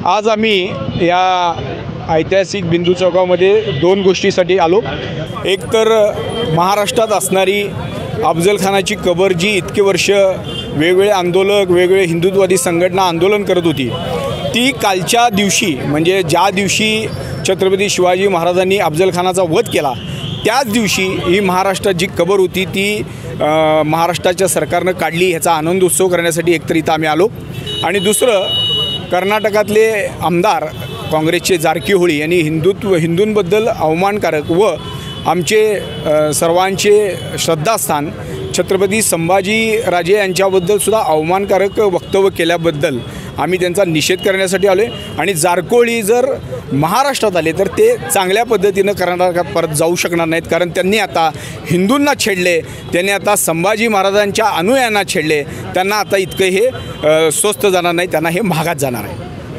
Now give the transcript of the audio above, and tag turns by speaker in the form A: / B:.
A: आज आम्ही या ऐतिहासिक बिंदू चौकामध्ये दोन गोष्टीसाठी आलो। एक तर महाराष्ट्रात असणारी अफजल खानाची कबर जी इतके वर्ष वेगवेगळे आंदोलक वेगवेगळे हिंदुत्ववादी संघटना आंदोलन करत होती, ती कालच्या दिवशी म्हणजे ज्या दिवशी छत्रपती शिवाजी महाराजांनी अफजल खानाचा वध केला त्याच दिवशी ही महाराष्ट्रात जी कबर होती ती महाराष्ट्राच्या सरकारनं काढली, ह्याचा आनंद उत्सव करण्यासाठी एकतर इथं आम्ही आलो। आणि दुसरं, कर्नाटकातले आमदार काँग्रेसचे जारकीहोळी यांनी हिंदूंबद्दल अवमानकारक व आमचे सर्वांचे श्रद्धास्थान छत्रपती संभाजीराजे यांच्याबद्दल सुद्धा अवमानकारक वक्तव्य केल्याबद्दल आम्ही त्यांचा निषेध करण्यासाठी आलो आहे। आणि जारकीहोळी जर महाराष्ट्रात आले तर ते चांगल्या पद्धतीनं कर्नाटकात परत जाऊ शकणार नाहीत, कारण त्यांनी आता हिंदूंना छेडले, त्यांनी आता संभाजी महाराजांच्या अनुयायांना छेडले, त्यांना आता इतकं हे स्वस्त जाणार नाही, त्यांना हे महागात जाणार आहे।